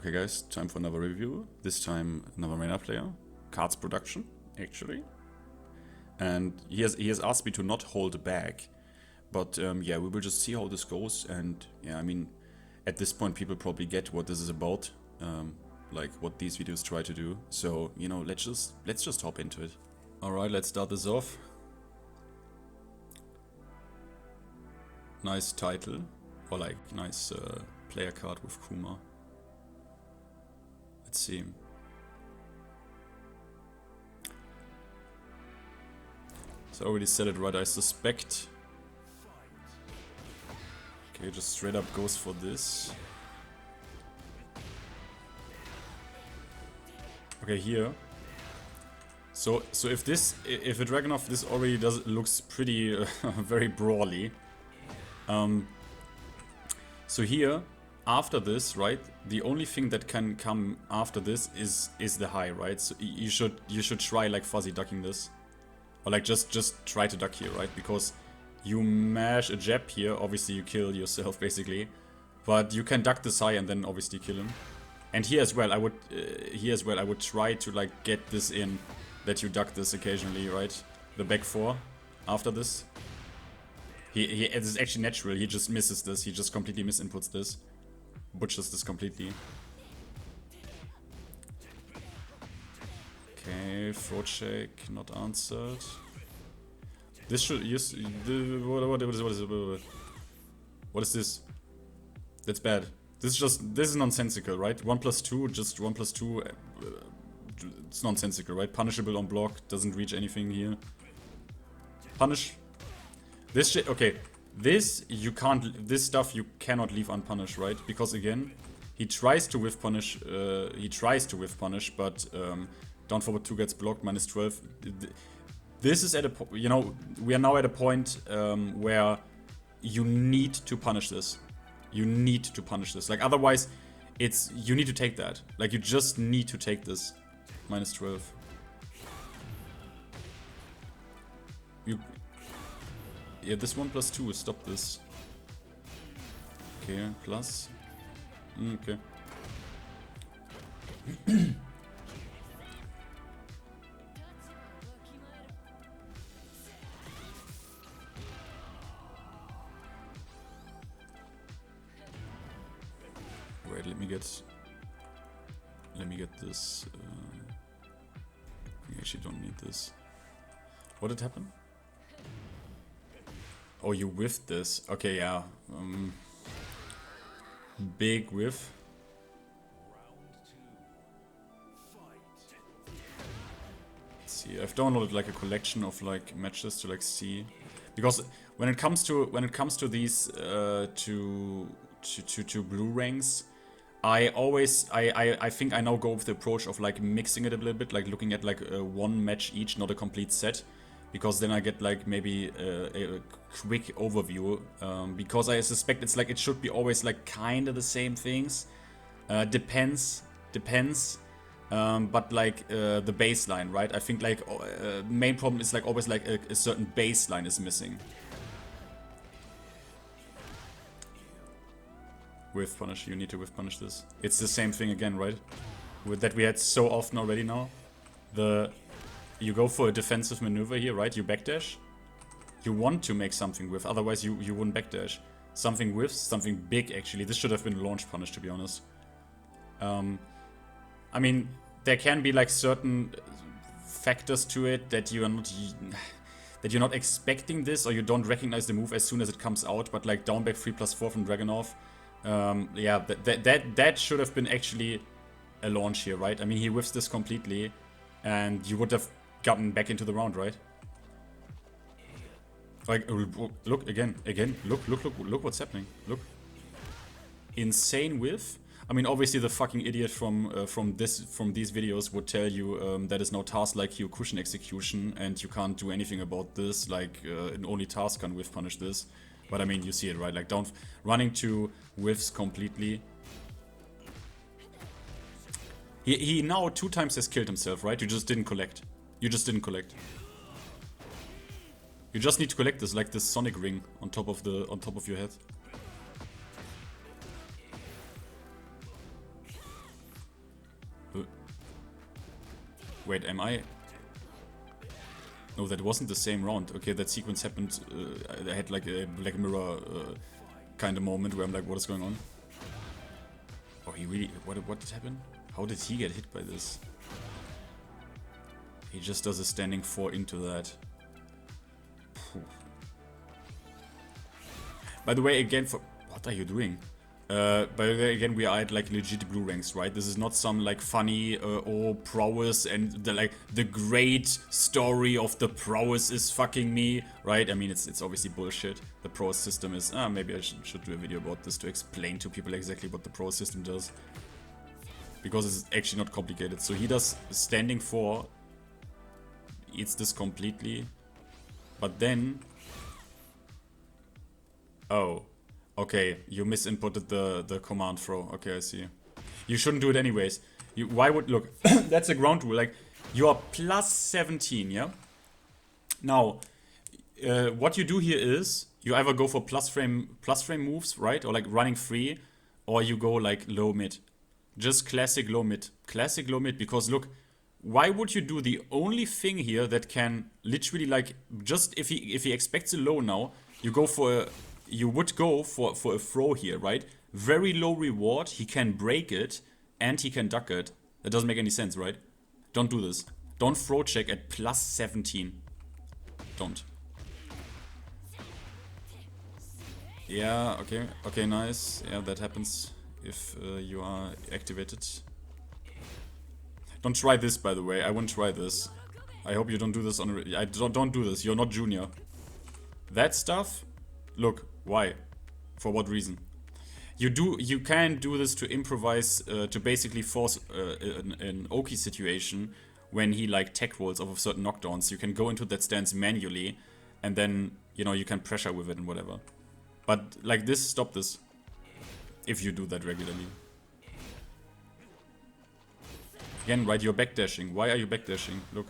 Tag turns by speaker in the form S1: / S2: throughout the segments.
S1: Okay guys, time for another review. This time another reina player. Cards production, actually. And he has asked me to not hold back. But yeah, we will just see how this goes. And yeah, I mean, at this point people probably get what this is about. Like what these videos try to do. So, you know, let's just hop into it. Alright, let's start this off. Nice title. Or like, nice player card with Kuma. Let's see. So I already said it right, I suspect. Okay, just straight up goes for this. Okay, here. So if a Dragunov, this already looks pretty very brawly. So here, after this, right, the only thing that can come after this is the high, right? So you should try like fuzzy ducking this, or like just try to duck here, right? Because you mash a jab here, obviously you kill yourself basically, but you can duck this high and then obviously kill him. And here as well, I would try to like get this in, that you duck this occasionally, right? The back four after this. It is actually natural. He just misses this. He just completely misinputs this. Butchers this completely. Okay, throat check, not answered. This should use what is this? That's bad. This is nonsensical, right? 1+2, just 1+2. It's nonsensical, right? Punishable on block, doesn't reach anything here. Punish. This shit, okay. This stuff you cannot leave unpunished, right? Because again, he tries to whiff punish. But down forward 2 gets blocked, -12. This is at a you know, we are now at a point where you need to punish this. You need to punish this. Like otherwise, you need to take that. Like you just need to take this. -12. Yeah, this 1+2, stop this. Okay, plus. Okay. Wait, let me get this. I actually don't need this. What did happen? Oh, you whiffed this. Okay, yeah. Big whiff. Let's see. I've downloaded like a collection of like matches to like see, because when it comes to these to blue ranks, I think I now go with the approach of like mixing it a little bit, like looking at like one match each, not a complete set. Because then I get like maybe a quick overview. Because I suspect it's like it should be always like kind of the same things. Depends. But like the baseline, right? I think like main problem is like always like a certain baseline is missing. Whiff punish, you need to whiff punish this. It's the same thing again, right? That we had so often already now. You go for a defensive maneuver here, right? You backdash. You want to make something with, otherwise you wouldn't backdash. Something whiffs, something big actually. This should have been launch punish, to be honest. I mean, there can be like certain factors to it that you're not expecting this, or you don't recognize the move as soon as it comes out. But like down back 3+4 from Dragunov, yeah, that should have been actually a launch here, right? I mean, he whiffs this completely, and you would have gotten back into the round, right? Like, look again, look what's happening. Look, insane whiff. I mean, obviously the fucking idiot from these videos would tell you that is no task like your cushion execution, and you can't do anything about this. Like, only task can whiff punish this. But I mean, you see it, right? Like down, running to whiffs completely. He now 2 times has killed himself, right? You just didn't collect. You just didn't collect. You just need to collect this, like this sonic ring on top of your head. Wait, am I? No, that wasn't the same round. Okay, that sequence happened. I had like a Black Mirror kind of moment where I'm like, what is going on? Oh, he really... What did happen? How did he get hit by this? He just does a standing 4 into that. Phew. By the way, again, for... What are you doing? By the way, again, we are at like legit blue ranks, right? This is not some like funny oh prowess and the great story of the prowess is fucking me, right? I mean, it's obviously bullshit. The prowess system is maybe I should do a video about this to explain to people exactly what the prowess system does, because it's actually not complicated. So he does standing 4, eats this completely, but then oh. Okay, you misinputted the command throw. Okay, I see. You shouldn't do it anyways. Why would... Look, that's a ground rule. Like, you are plus 17, yeah? Now, what you do here is, you either go for plus frame moves, right? Or like running free, or you go like low mid. Just classic low mid. Classic low mid, because look, why would you do the only thing here that can literally like... Just if he expects a low now, you go for a... You would go for a throw here, right? Very low reward, he can break it, and he can duck it. That doesn't make any sense, right? Don't do this. Don't throw check at plus 17. Don't. Yeah, okay. Okay, nice. Yeah, that happens if you are activated. Don't try this, by the way. I wouldn't try this. I hope you don't do this on... Don't do this. You're not junior. That stuff... Look. Why? For what reason? You can do this to improvise, to basically force an Oki situation when he like tech rolls off of certain knockdowns. You can go into that stance manually, and then, you know, you can pressure with it and whatever. But like this, stop this. If you do that regularly. Again, right, you're backdashing. Why are you backdashing? Look.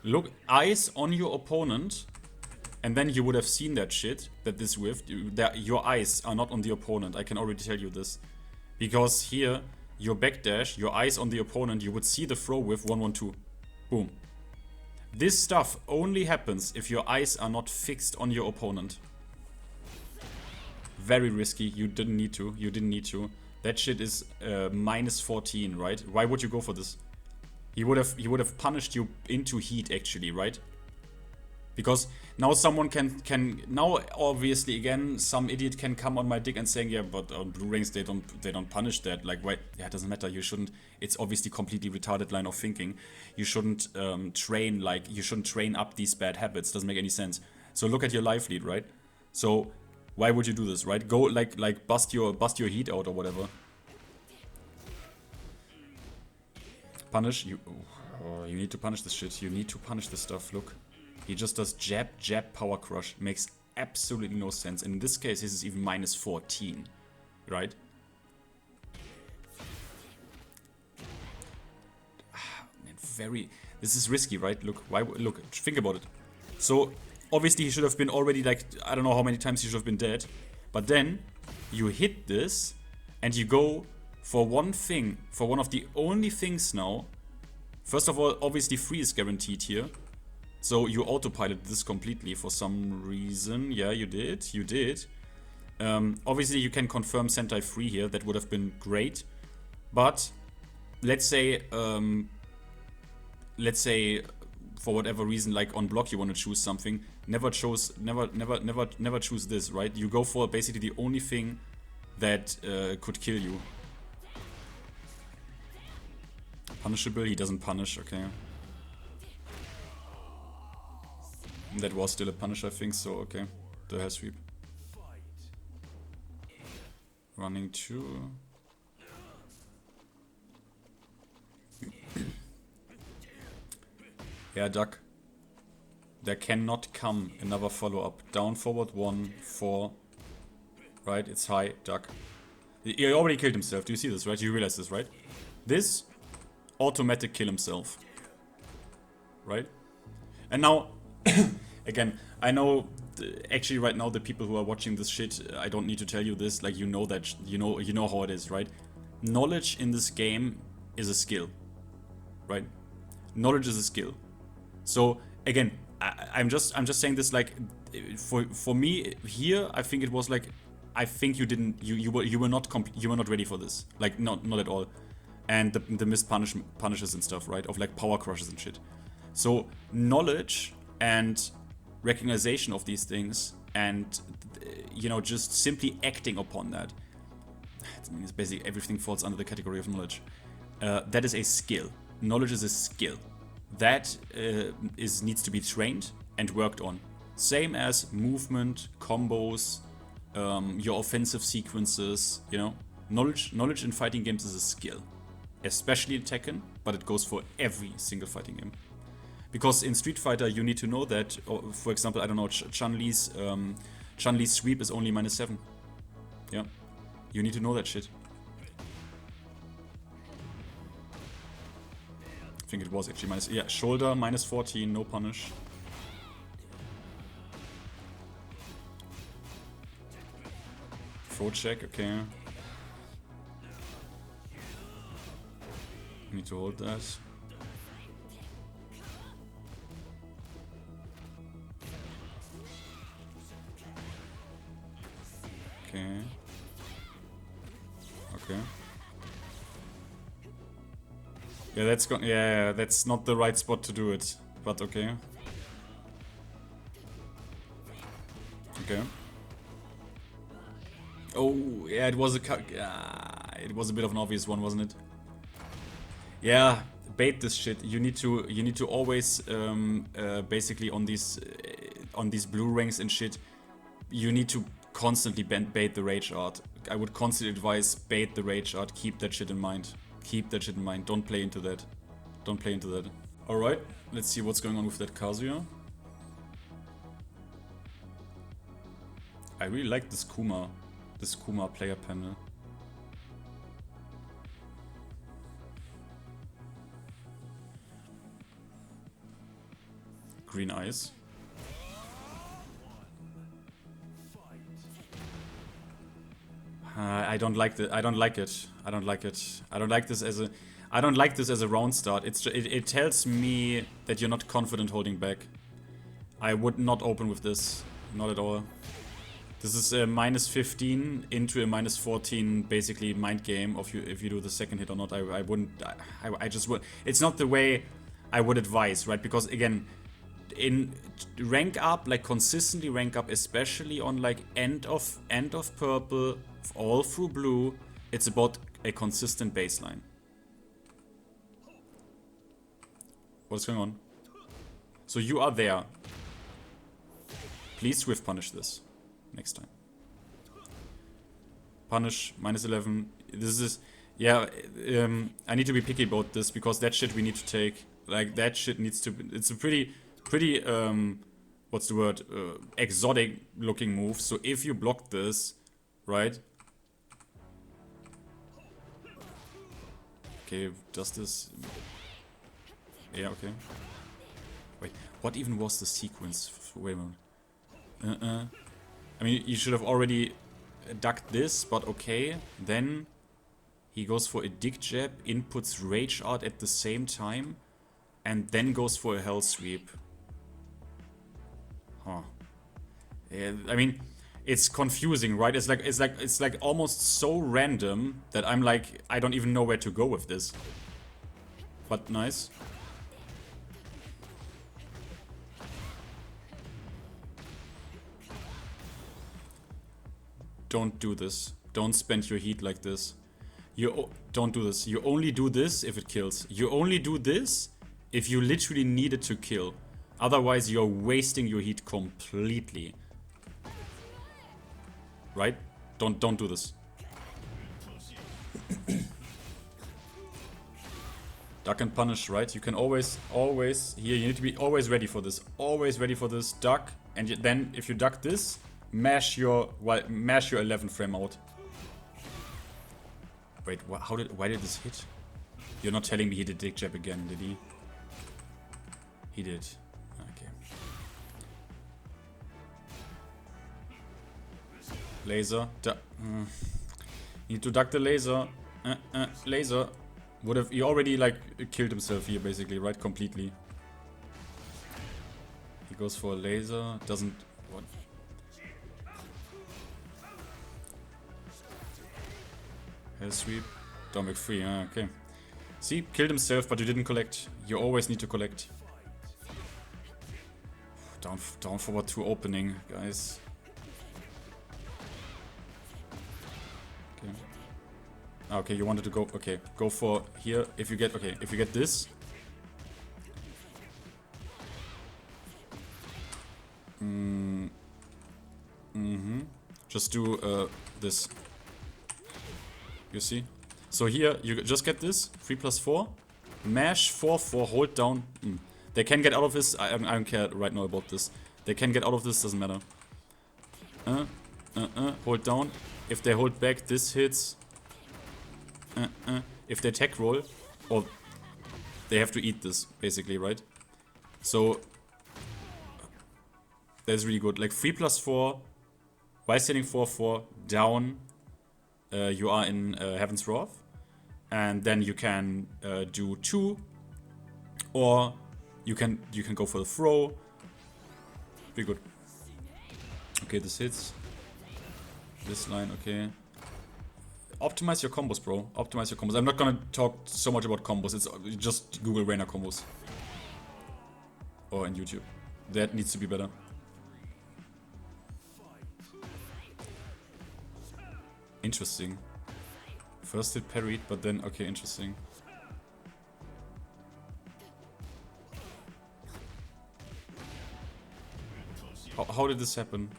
S1: Look, eyes on your opponent. And then you would have seen that shit, that this whiffed. Your eyes are not on the opponent, I can already tell you this. Because here, your backdash, your eyes on the opponent, you would see the throw whiff 1-1-2. Boom. This stuff only happens if your eyes are not fixed on your opponent. Very risky, you didn't need to, That shit is minus 14, right? Why would you go for this? He would have punished you into heat actually, right? Because now someone can now obviously again some idiot can come on my dick and saying, yeah, but on blue ranks they don't punish that. Like, why? Yeah, it doesn't matter. You shouldn't. It's obviously completely retarded line of thinking. You shouldn't train up these bad habits. Doesn't make any sense. So look at your life lead, right? So why would you do this, right? Go like bust your heat out or whatever. Punish you. Oh, you need to punish this shit. You need to punish this stuff. Look. He just does jab, power crush. Makes absolutely no sense. In this case, this is even minus 14. Right? Man, this is risky, right? Look, look, think about it. So, obviously he should have been already like, I don't know how many times he should have been dead. But then, you hit this, and you go for one thing, for one of the only things now. First of all, obviously free is guaranteed here. So you autopilot this completely for some reason. Yeah, you did. Obviously you can confirm Sentai free here. That would have been great. But let's say for whatever reason, like on block you want to choose something. Never choose this, right? You go for basically the only thing that could kill you. Punishable, he doesn't punish, okay. That was still a punish, I think, so okay. The hair sweep. Running 2. Yeah, duck. There cannot come another follow-up. Down, forward 1, 4. Right, it's high, duck. He already killed himself. Do you see this, right? You realize this, right? This, automatic kill himself. Right? And now... Again, I know actually right now the people who are watching this shit, I don't need to tell you this, like you know that you know how it is, right? Knowledge in this game is a skill, right? Knowledge is a skill. So again, I'm just saying this like for me here. I think it was like I think you were not ready for this. Like not at all. And the missed punishes and stuff, right? Of like power crushes and shit. So knowledge and recognition of these things and you know just simply acting upon that. I mean, it's basically everything falls under the category of knowledge. That is a skill. Knowledge is a skill that needs to be trained and worked on. Same as movement, combos, your offensive sequences. You know, knowledge in fighting games is a skill, especially in Tekken, but it goes for every single fighting game. Because in Street Fighter, you need to know that, for example, I don't know, Chun-Li's sweep is only -7. Yeah, you need to know that shit. I think it was actually shoulder -14, no punish. Throw check, okay. Need to hold that. Okay. Okay. Yeah, that's not the right spot to do it, but okay. Okay. Oh, yeah, it was a bit of an obvious one, wasn't it? Yeah, bait this shit. You need to always basically on these blue ranks and shit. You need to constantly bait the rage art. I would constantly advise bait the rage art. Keep that shit in mind. Keep that shit in mind. Don't play into that. Don't play into that. Alright, let's see what's going on with that Kazuya. I really like this Kuma player panel. Green eyes. I don't like it. I don't like it. I don't like it. I don't like this as a. I don't like this as a round start. It tells me that you're not confident holding back. I would not open with this. Not at all. This is a -15 into a -14 basically mind game of you if you do the second hit or not. I wouldn't. I just would. It's not the way I would advise, right? Because again, in rank up, like consistently rank up, especially on like end of purple, all through blue, it's about a consistent baseline. What's going on? So you are there. Please swift punish this next time. Punish -11. This is I need to be picky about this because that shit we need to take. Like that shit needs to. It's a pretty what's the word? Exotic looking move. So if you block this, right? Okay, does this? Yeah, okay. Wait, what even was the sequence? Wait a minute. I mean, you should have already ducked this, but okay. Then he goes for a Dickjab, inputs Rage Art at the same time, and then goes for a Hell Sweep. Huh. Yeah, I mean, it's confusing, right? It's like almost so random that I'm like, I don't even know where to go with this. But nice. Don't do this. Don't spend your heat like this. Don't do this. You only do this if it kills. You only do this if you literally need it to kill. Otherwise, you're wasting your heat completely. Right? Don't do this. Duck and punish, right? You can always here. You need to be always ready for this. Always ready for this. Duck, and then if you duck this, mash your 11 frame out. Wait, why did this hit? You're not telling me he did Dickjab again, did he? He did. Okay. Laser. You need to duck the laser. Laser. Would have he already like killed himself here basically, right? Completely. He goes for a laser, doesn't what? Hell sweep. Don't make free, okay. See, killed himself, but you didn't collect. You always need to collect. Down forward 2 opening, guys. Okay. Okay, you wanted to go. Okay, go for here. If you get this. Just do this. You see? So here you just get this 3+4, mash 4/4, hold down. They can get out of this. I don't care right now about this. They can get out of this. Doesn't matter. Hold down. If they hold back, this hits. If they tech roll, or they have to eat this basically, right? So that's really good. Like 3+4, while standing 4/4 down. You are in Heaven's Wrath, and then you can do 2, or you can go for the throw. Pretty good. Okay, this hits. This line, okay. Optimize your combos, bro. Optimize your combos. I'm not gonna talk so much about combos. It's just Google Reina combos, or in YouTube. That needs to be better. Interesting. First hit parried, but then okay, interesting. How did this happen?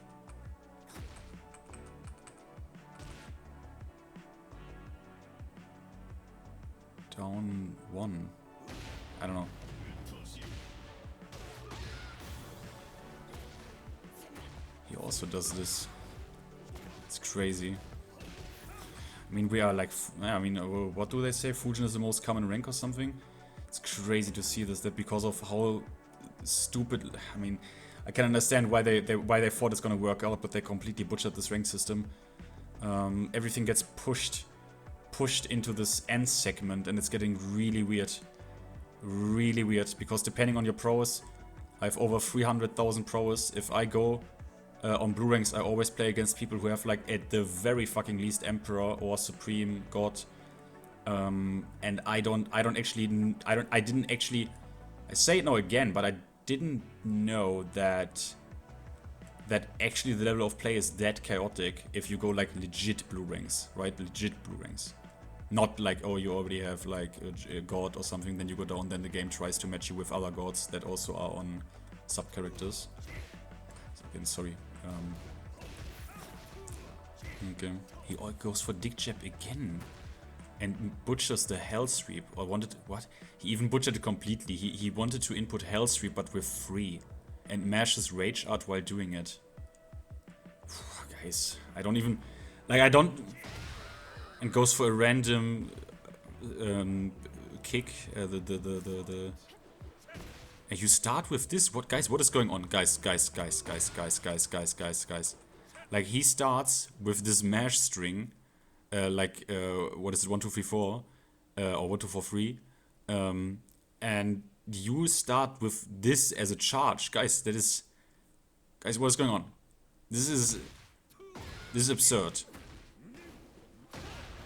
S1: Down 1. I don't know. He also does this. It's crazy. I mean, we are like, I mean, what do they say? Fujin is the most common rank or something? It's crazy to see this, that because of how stupid, I mean, I can understand why they thought it's gonna work out, but they completely butchered this rank system. Everything gets pushed into this end segment, and it's getting really weird. Really weird, because depending on your prowess, I have over 300,000 prowess. If I go on blue ranks, I always play against people who have like at the very fucking least Emperor or Supreme God, and I didn't actually. I say it now again, but I didn't know that actually the level of play is that chaotic if you go like legit blue ranks, right? Legit blue ranks, not like, oh, you already have like a god or something, then you go down, then the game tries to match you with other gods that also are on sub characters. Again, sorry. Okay. He goes for Dickjab again and butchers the Hell Sweep. Or wanted what? He even butchered it completely. He wanted to input Hell Sweep but with 3 and mashes Rage Art while doing it. Guys, I don't even like. I don't. And goes for a random kick. And you start with this. What, guys? What is going on, guys? Like, he starts with this mash string, what is it? 1, 2, 3, 4, or 1, 2, 4, 3, and you start with this as a charge, guys. That is, guys. What is going on? This is absurd.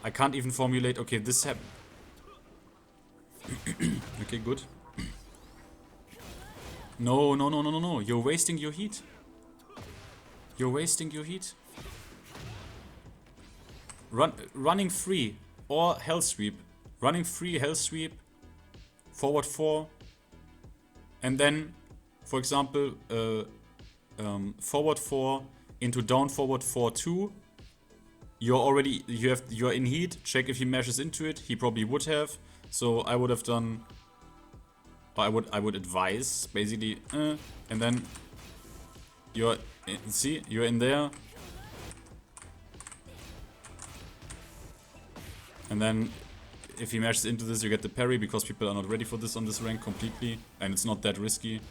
S1: I can't even formulate. Okay, this happened. Okay, good. No. You're wasting your heat. You're wasting your heat. Running free or Hell Sweep. Running free, Hell Sweep. Forward 4. And then, for example, forward 4 into down forward 4-2. You're in heat. Check if he mashes into it. He probably would have. So I would have done. I would advise basically, and then you're in there, and then if he mashes into this, you get the parry because people are not ready for this on this rank completely, and it's not that risky.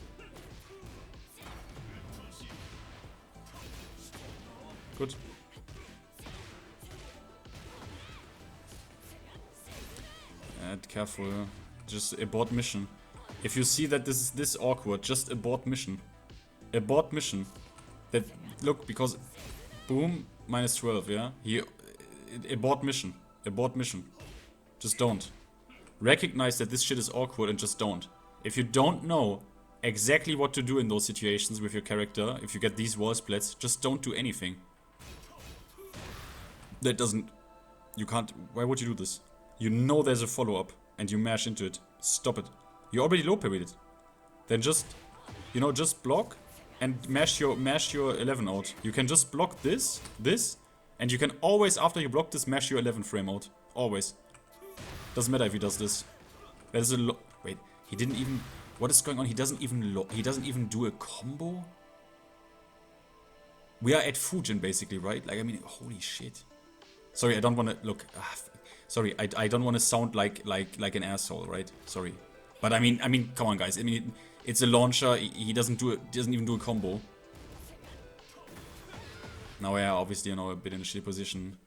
S1: Good. Careful. Just abort mission. If you see that this is this awkward, just abort mission. Abort mission. That, look, because... Boom, minus 12, yeah? Abort mission. Abort mission. Just don't. Recognize that this shit is awkward and just don't. If you don't know exactly what to do in those situations with your character, if you get these wall splits, just don't do anything. That doesn't... You can't... Why would you do this? You know there's a follow-up and you mash into it. Stop it. You already low parried it. Then just... You know, just block and mash your 11 out. You can just block this, and you can always, after you block this, mash your 11 frame out. Always. Doesn't matter if he does this. There's a wait, he didn't even... What is going on? He doesn't even do a combo? We are at Fujin basically, right? Like, I mean, holy shit. Sorry, I don't want to look. Sorry, I don't want to sound like an asshole, right? Sorry, but I mean, come on, guys. I mean, it's a launcher. He doesn't even do a combo. Now, yeah, obviously, you know, a bit in a shitty position.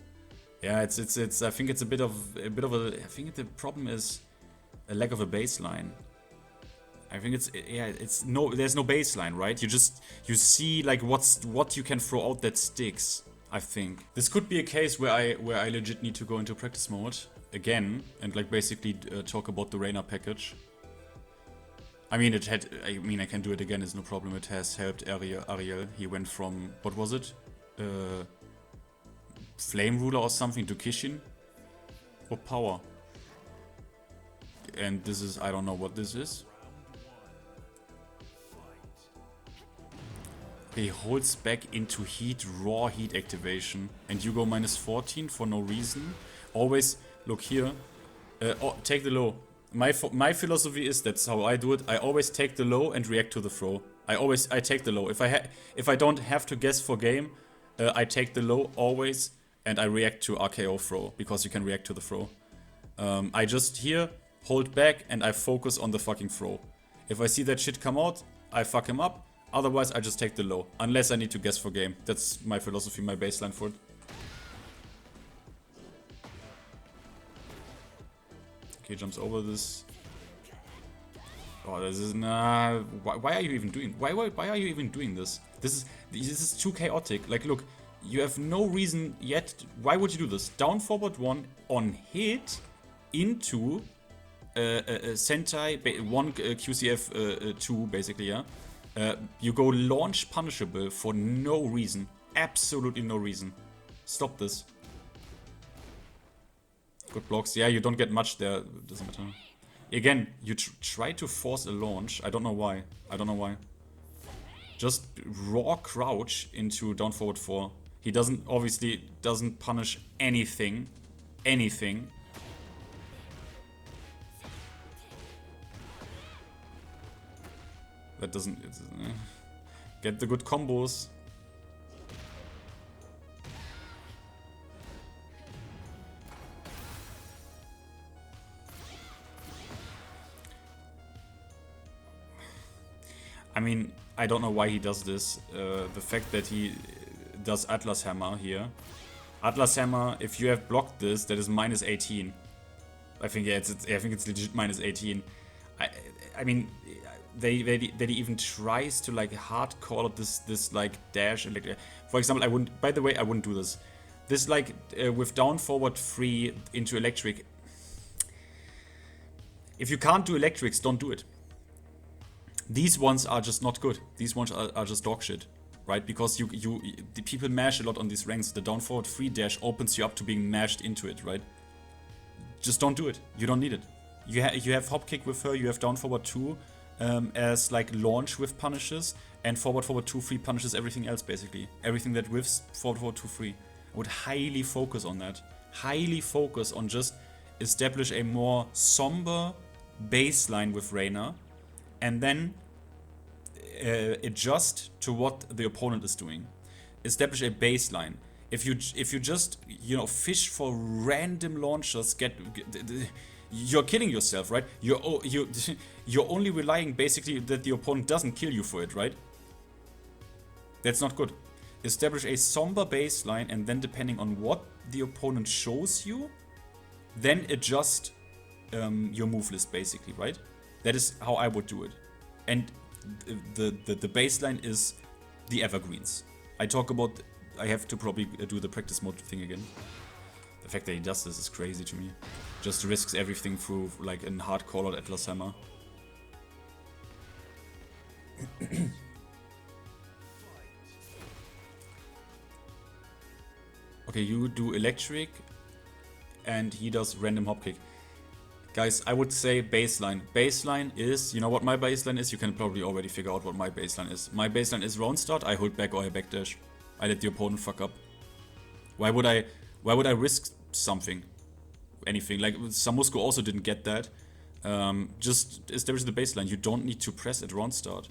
S1: Yeah, it's. I think it's a bit of a. I think the problem is a lack of a baseline. I think it's, yeah, it's no. There's no baseline, right? You see like what you can throw out that sticks. I think this could be a case where I legit need to go into practice mode again and like basically talk about the Reina package. I mean, I can do it again. It's no problem. It has helped Ariel. He went from, what was it? Flame Ruler or something to Kishin or Power. And this is, I don't know what this is. He holds back into heat, raw heat activation. And you go minus 14 for no reason. Always, look here. Take the low. My philosophy is, that's how I do it. I always take the low and react to the throw. I take the low. If I don't have to guess for game, I take the low always. And I react to RKO throw. Because you can react to the throw. I just here hold back and I focus on the fucking throw. If I see that shit come out, I fuck him up. Otherwise, I just take the low. Unless I need to guess for game. That's my philosophy, my baseline for it. Okay, jumps over this. Oh, this is nah. Why are you even doing? Why are you even doing this? This is too chaotic. Like, look, you have no reason yet. Why would you do this? Down forward 1 on hit into Sentai 1 QCF 2 basically, yeah. You go launch punishable for no reason. Absolutely no reason. Stop this. Good blocks. Yeah, you don't get much there. Doesn't matter. Again, you try to force a launch. I don't know why. Just raw crouch into down forward 4. He obviously doesn't punish anything. That doesn't... Get the good combos. I mean, I don't know why he does this. The fact that he does Atlas Hammer here. Atlas Hammer, if you have blocked this, that is minus 18. I think, yeah, I think it's legit minus 18. I mean... That he even tries to like hard call this like dash electric. For example, I wouldn't. By the way, I wouldn't do this. This like with down forward 3 into electric. If you can't do electrics, don't do it. These ones are just not good. These ones are just dog shit, right? Because the people mash a lot on these ranks. The down forward 3 dash opens you up to being mashed into it, right? Just don't do it. You don't need it. You have Hopekick with her. You have down forward 2. As like launch with punishes, and forward 2 free punishes everything else basically. Everything that whiffs forward 2 free. I would highly focus on that. Highly focus on just establish a more somber baseline with Reina, and then adjust to what the opponent is doing. Establish a baseline. If you just, you know, fish for random launchers, you're killing yourself, right? You're only relying basically that the opponent doesn't kill you for it, right? That's not good. Establish a somber baseline, and then depending on what the opponent shows you, then adjust your move list, basically, right? That is how I would do it. And the baseline is the evergreens. I have to probably do the practice mode thing again. The fact that he does this is crazy to me. Just risks everything through like a hard call out Atlas Hammer. Okay, you do electric and he does random Hopekick. Guys, I would say baseline. Baseline is, you know what my baseline is? You can probably already figure out what my baseline is. My baseline is round start, I hold back or I backdash. I let the opponent fuck up. Why would I risk something? Anything. Like, Samusko also didn't get that. Just establish the baseline. You don't need to press at round start.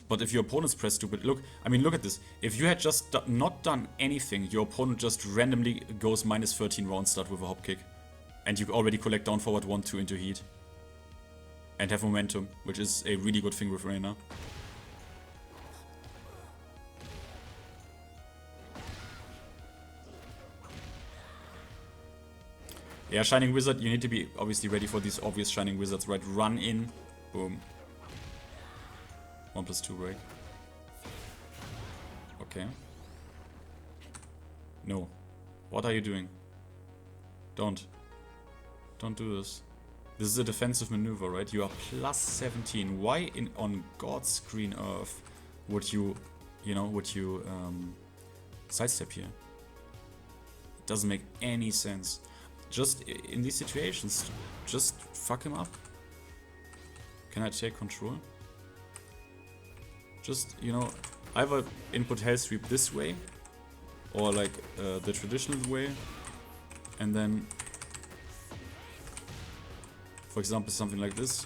S1: But if your opponent's press stupid, look at this. If you had just not done anything, your opponent just randomly goes minus 13 round start with a Hopekick. And you already collect down forward 1-2 into heat. And have momentum, which is a really good thing with Reina. Yeah, Shining Wizard, you need to be obviously ready for these obvious Shining Wizards, right? Run in, boom. 1+2 break. Okay. No. What are you doing? Don't do this. This is a defensive maneuver, right? You are plus 17. Why on God's green earth would you sidestep here? It doesn't make any sense. Just in these situations, just fuck him up. Can I take control? Just, either input Hell Sweep this way, or like the traditional way, and then, for example, something like this.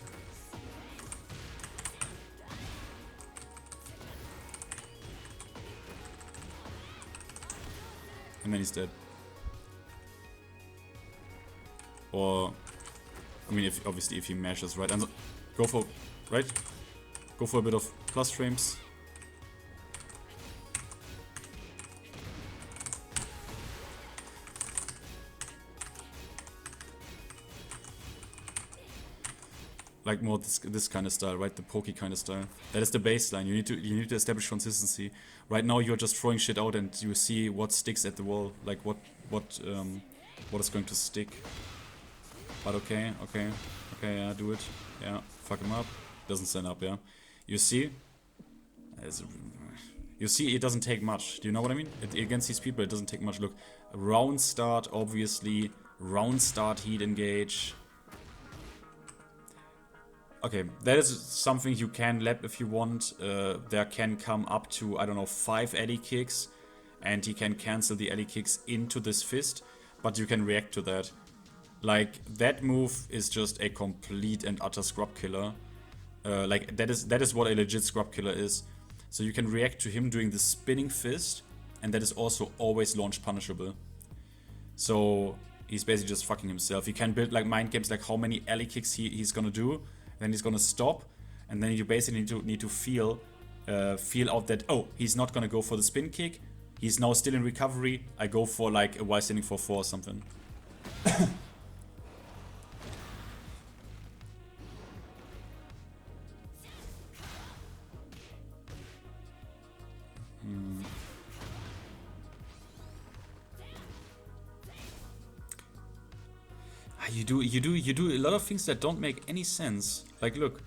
S1: And then he's dead. Or, I mean, obviously if he mashes, right? And go for a bit of plus frames. Like more this kind of style, right? The pokey kind of style. That is the baseline. You need to establish consistency. Right now you're just throwing shit out and you see what sticks at the wall, like what is going to stick. But okay, yeah, do it. Yeah, fuck him up. Doesn't stand up, yeah. You see, it doesn't take much. Do you know what I mean? Against these people, it doesn't take much. Look, round start, obviously. Round start, heat engage. Okay, that is something you can lap if you want. There can come up to, I don't know, 5 Alley-Kicks. And he can cancel the Alley-Kicks into this fist. But you can react to that. Like, that move is just a complete and utter scrub killer. Like, that is what a legit scrub killer is. So you can react to him doing the spinning fist, and that is also always launch punishable. So he's basically just fucking himself. He can build like mind games, like how many Alley-Kicks he's gonna do, then he's gonna stop, and then you basically need to feel out that, oh, he's not gonna go for the spin kick, he's now still in recovery, I go for like a Y standing for 4 or something. You do a lot of things that don't make any sense. Like, look.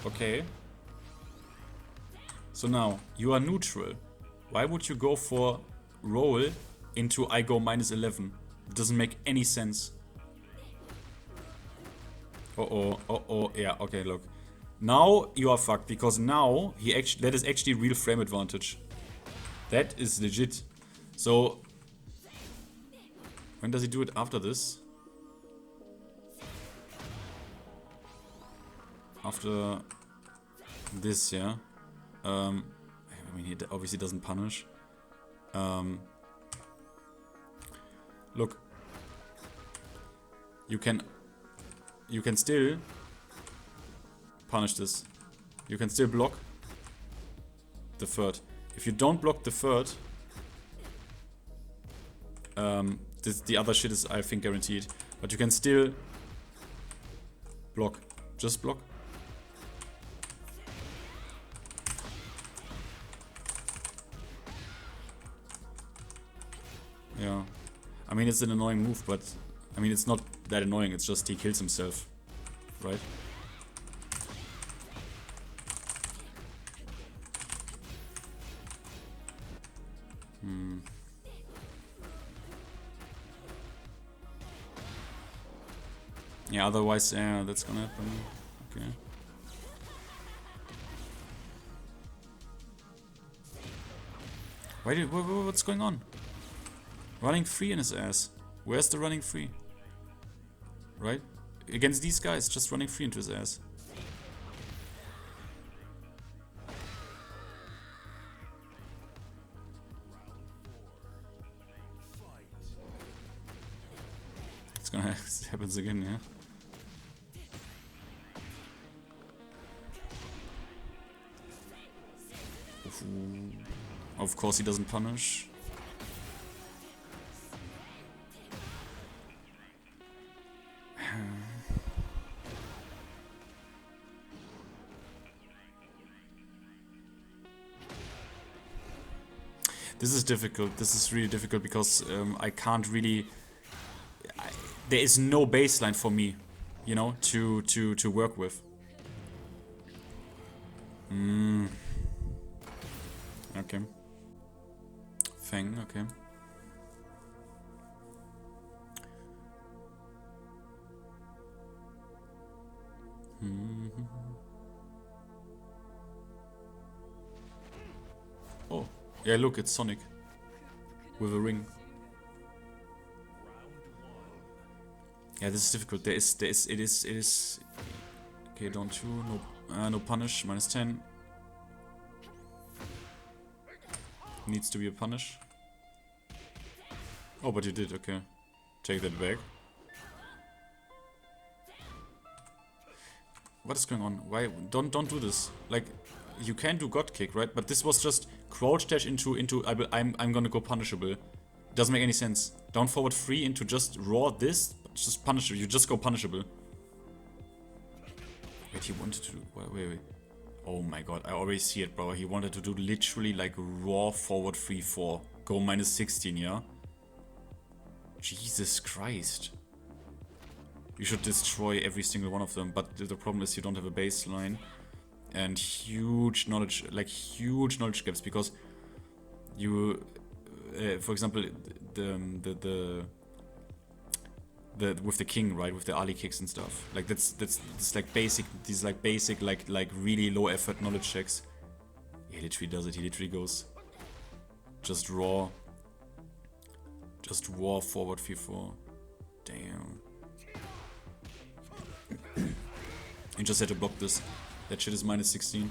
S1: Okay. So now, you are neutral. Why would you go for roll into I go minus 11? It doesn't make any sense. Yeah, okay, look. Now you are fucked, because now that is actually real frame advantage. That is legit. So, when does he do it after this? After this, yeah. I mean, he obviously doesn't punish. Look, you can still punish this. You can still block the third. If you don't block the third, the other shit is, I think, guaranteed. But you can still Block. Just block. Yeah. I mean, it's an annoying move, but... I mean, it's not that annoying, it's just he kills himself. Right? Yeah, otherwise, yeah, that's gonna happen. Okay. What's going on? Running free in his ass. Where's the running free? Right? Against these guys, just running free into his ass. It's gonna happens again, yeah. Of course he doesn't punish. This is difficult. This is really difficult because I can't really... there is no baseline for me, you know, to work with. Okay. Feng, okay. Oh, yeah, look, it's Sonic with a ring. Yeah, this is difficult. It is. Okay, down 2, no punish, -10. Needs to be a punish. Oh, but you did, okay. Take that back. What is going on? Why don't do this? Like, you can do God Kick, right? But this was just crouch dash into I'm gonna go punishable. Doesn't make any sense. Down forward 3 into just raw this, just punishable. You just go punishable. Wait, he wanted to do, wait. Oh my god, I already see it, bro. He wanted to do literally like raw forward 3-4. Go -16, yeah? Jesus Christ. You should destroy every single one of them, but the problem is you don't have a baseline. And huge knowledge gaps, because you, for example, with the king, right, with the Alley-kicks and stuff, like that's like basic, these like basic, like really low effort knowledge checks. He literally does it. He literally goes just raw forward 3-4. Damn. You just had to block this. That shit is -16.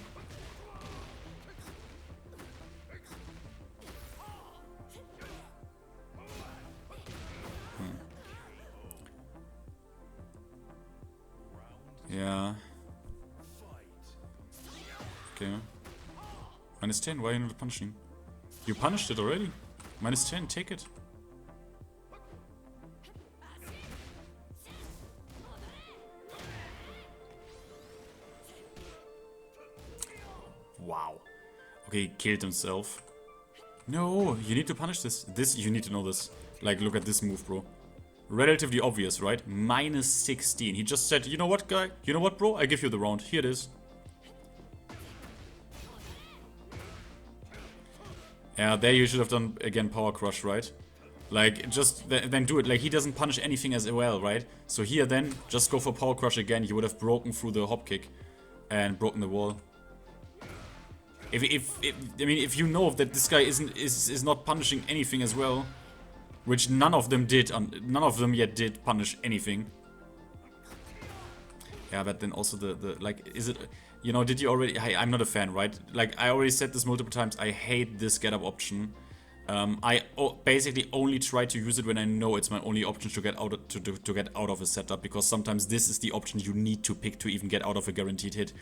S1: Yeah. Okay. -10, why are you not punishing? You punished it already. -10, take it. Wow. Okay, he killed himself. No, you need to punish this. You need to know this. Like, look at this move, bro. Relatively obvious, right? -16. He just said, you know what, guy? You know what, bro? I give you the round. Here it is. Yeah, there you should have done, again, Power Crush, right? Like, just then do it. Like, he doesn't punish anything as well, right? So here then, just go for Power Crush again. You would have broken through the Hopekick and broken the wall. I mean, if you know that this guy is not punishing anything as well, which none of them did, none of them yet did punish anything. Yeah, but then also like, is it, you know, did you already, I'm not a fan, right? Like, I already said this multiple times, I hate this get up option. I basically only try to use it when I know it's my only option to get out of a setup, because sometimes this is the option you need to pick to even get out of a guaranteed hit.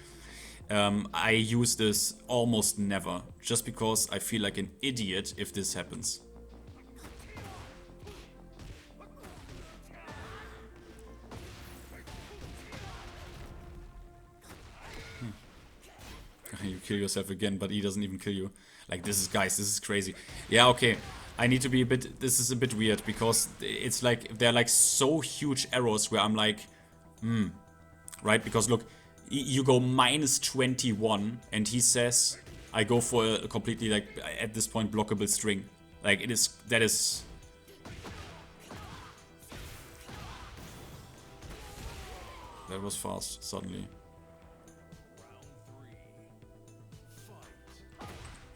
S1: I use this almost never, just because I feel like an idiot if this happens. kill yourself again, but he doesn't even kill you. Like, this is, guys, this is crazy. Yeah, okay. I need to be a bit, this is a bit weird, because it's like, they're like so huge errors where I'm like, right? Because look, you go -21, and he says, I go for a completely, like, at this point, blockable string. Like, it is, that is... That was fast, suddenly.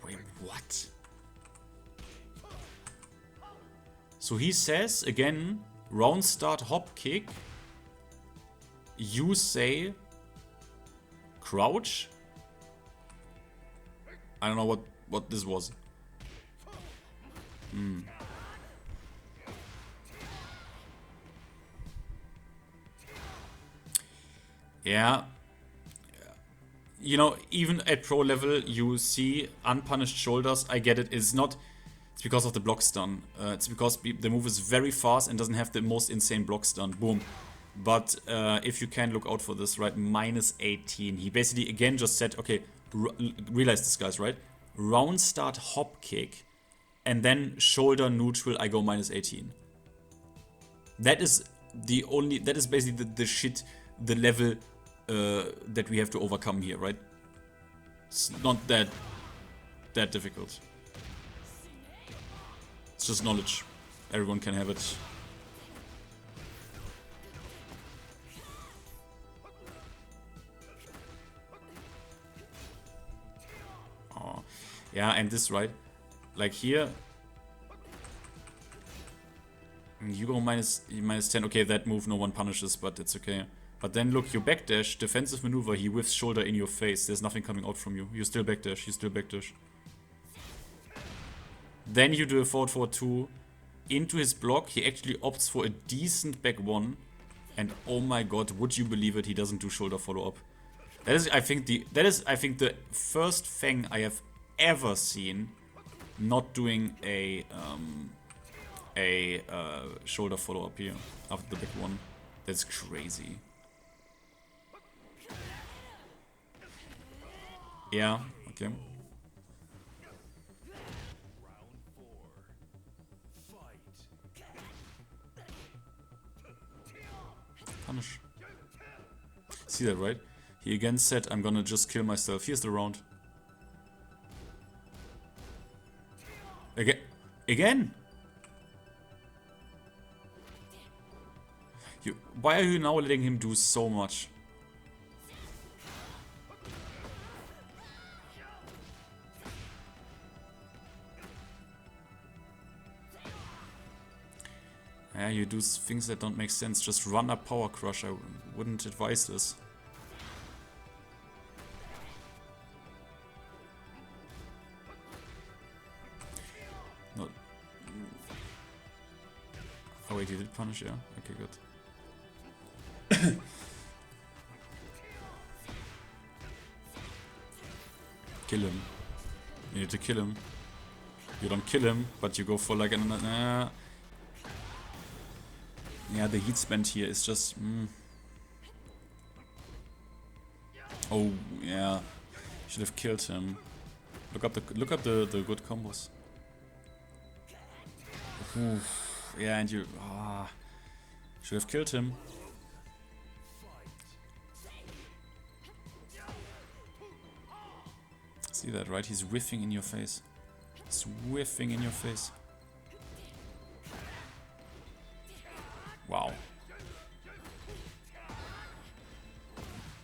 S1: Wait, what? So he says, again, round start Hopekick. You say crouch. I don't know what this was. Yeah. You know, even at pro level, you see unpunished shoulders. I get it. It's not... It's because of the block stun. It's because the move is very fast and doesn't have the most insane block stun. Boom. But if you can look out for this, right? -18. He basically, again, just said, okay, realize this, guys, right? Round start hop kick. And then shoulder neutral, I go -18. That is the only... That is basically the shit... The level that we have to overcome here, right? It's not that difficult. It's just knowledge. Everyone can have it. Oh, yeah, and this, right? Like here, you go -10. Okay, that move no one punishes, but it's okay. But then look, you backdash, defensive maneuver, he whiffs shoulder in your face. There's nothing coming out from you. You still backdash, you still backdash. Then you do a forward 2 into his block. He actually opts for a decent back 1. And oh my god, would you believe it, he doesn't do shoulder follow-up. That is, I think, the first Feng I have ever seen not doing a shoulder follow-up here after the back 1. That's crazy. Yeah, okay. Punish. See that, right? He again said, I'm gonna just kill myself. Here's the round. Again? Why are you now letting him do so much? Yeah, you do things that don't make sense. Just run up Power Crush. I wouldn't advise this. No. Oh wait, you did punish, yeah? Okay, good. Kill him. You need to kill him. You don't kill him, but you go for like an... Yeah, the heat spent here is just... Oh, yeah. Should have killed him. Look up the good combos. Oof. Yeah, and you... should have killed him. See that, right? He's whiffing in your face. He's whiffing in your face. Wow.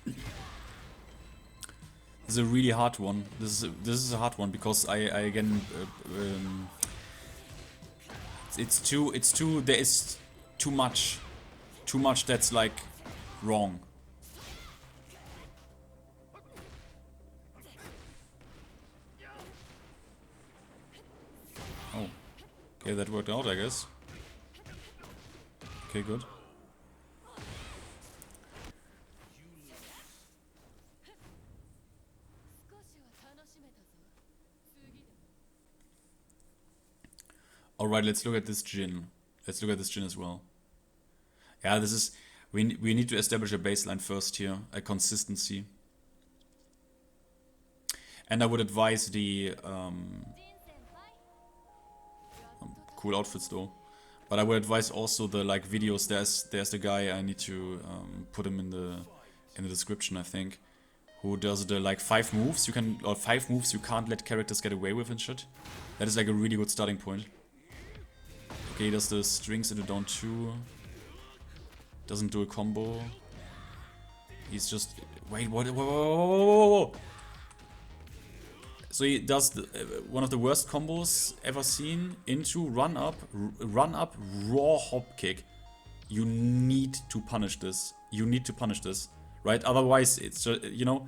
S1: This is a really hard one. This is a hard one because I again it's too there is too much that's like wrong. Oh, okay, that worked out, I guess. Okay, good. Alright, let's look at this Jin. Let's look at this Jin as well. Yeah, this is... We need to establish a baseline first here. A consistency. And I would advise the cool outfits though. But I would advise also the like videos. There's the guy, I need to put him in the description, I think, who does the like 5 moves you can, or 5 moves you can't let characters get away with and shit. That is like a really good starting point. Okay, he does the strings into down 2. Doesn't do a combo. He's just, wait, what? Whoa. So he does one of the worst combos ever seen into run up, raw hop kick. You need to punish this. You need to punish this, right? Otherwise, it's just, you know,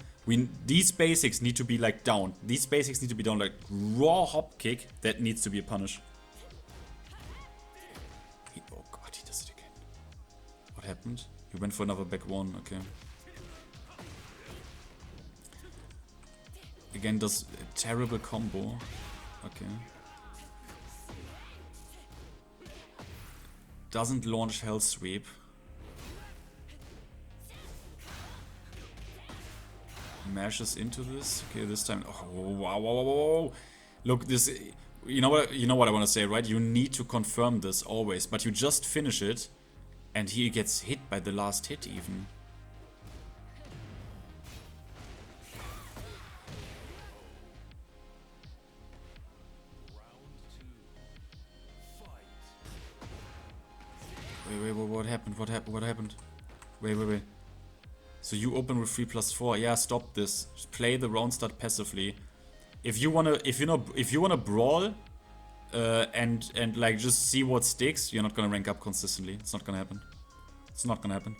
S1: these basics need to be like down. These basics need to be down, like raw hop kick. That needs to be a punish. Oh god, he does it again. What happened? He went for another back 1. Okay. Again, does a terrible combo. Okay. Doesn't launch Hell Sweep. Mashes into this. Okay, this time. Oh, wow. Look, this. You know what I want to say, right? You need to confirm this always, but you just finish it, and he gets hit by the last hit even. Wait, what happened? What happened? Wait. So you open with 3+4. Yeah, stop this. Just play the round start passively. If you wanna brawl, and like just see what sticks, you're not gonna rank up consistently. It's not gonna happen. It's not gonna happen.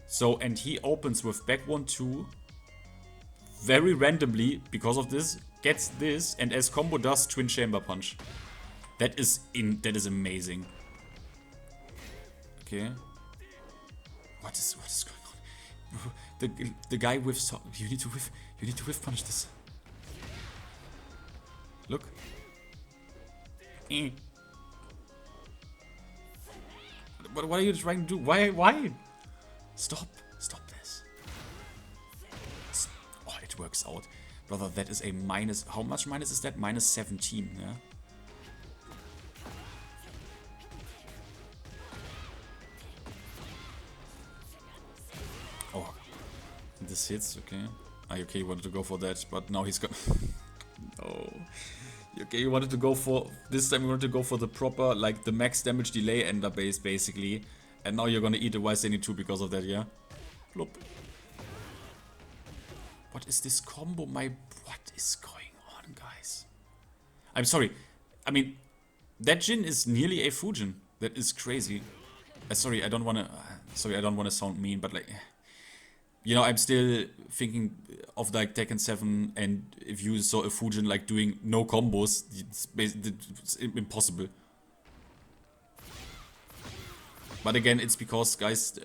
S1: So, and he opens with back 1-2. Very randomly, because of this, gets this, and as combo does Twin Chamber Punch. That is amazing. Okay. What is going on? The guy whiffs. You need to whiff punch this. Look. But what are you trying to do? Why? Stop this. Oh, it works out. Brother, that is a minus. How much minus is that? Minus 17, yeah? Oh, this hits, okay. Okay, you wanted to go for that, but now he's got... Oh. Okay, you wanted to go for... This time you wanted to go for the proper, like, the max damage delay ender base, basically. And now you're gonna eat a Wise 2 because of that, yeah? Plop. What is this combo? What is going on, guys? I'm sorry. I mean, that Jin is nearly a Fujin. That is crazy. Sorry, I don't wanna sound mean, but like... You know, I'm still thinking of like Tekken 7, and if you saw a Fujin like doing no combos, it's impossible. But again, it's because, guys,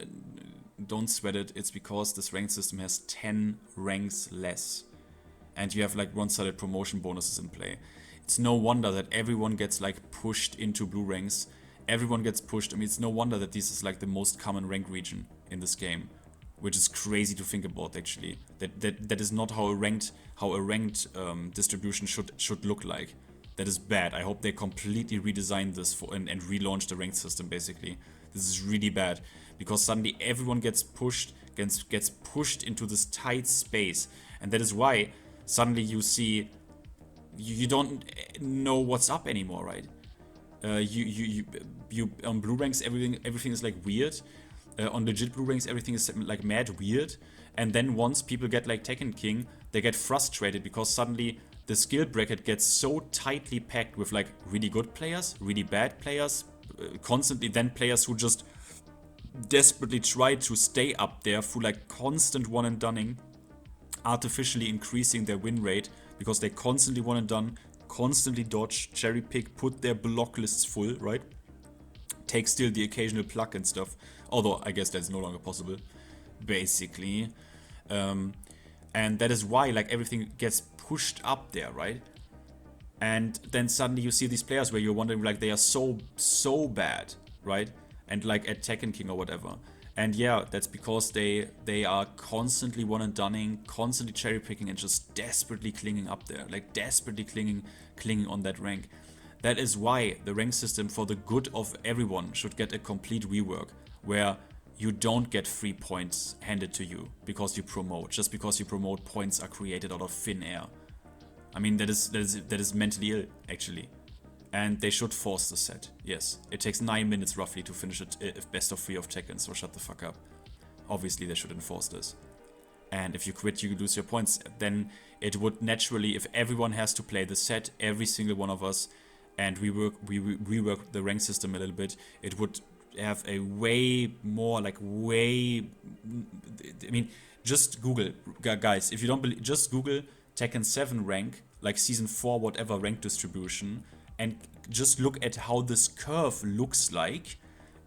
S1: don't sweat it. It's because this rank system has 10 ranks less. And you have like one-sided promotion bonuses in play. It's no wonder that everyone gets like pushed into blue ranks. Everyone gets pushed. I mean, it's no wonder that this is like the most common rank region in this game. Which is crazy to think about, actually. That is not how a ranked distribution should look like. That is bad. I hope they completely redesign this and relaunch the ranked system, basically. This is really bad, because suddenly everyone gets pushed into this tight space, and that is why suddenly you see you don't know what's up anymore, right? You on blue ranks everything is like weird. On legit blue ranks, everything is like mad weird. And then once people get like Tekken King, they get frustrated because suddenly the skill bracket gets so tightly packed with like really good players, really bad players, constantly then players who just desperately try to stay up there through like constant one and dunning, artificially increasing their win rate because they constantly one and done, constantly dodge, cherry pick, put their block lists full, right? Take still the occasional pluck and stuff. Although, I guess that's no longer possible, basically. And that is why, like, everything gets pushed up there, right? And then suddenly you see these players where you're wondering, like, they are so bad, right? And, like, at Tekken King or whatever. And yeah, that's because they are constantly one and doneing, constantly cherry picking, and just desperately clinging up there, like desperately clinging on that rank. That is why the rank system, for the good of everyone, should get a complete rework, where you don't get free points handed to you because you promote. Just because you promote, points are created out of thin air. I mean, that is mentally ill, actually. And they should force the set. Yes, it takes 9 minutes roughly to finish it if best of 3 of Tekken, so shut the fuck up. Obviously, they should enforce this. And if you quit, you lose your points. Then it would naturally, if everyone has to play the set, every single one of us, and we rework the rank system a little bit, it would have a way more, like I mean, just Google, guys, if you don't believe, just Google Tekken 7 rank, like Season 4, whatever rank distribution, and just look at how this curve looks like,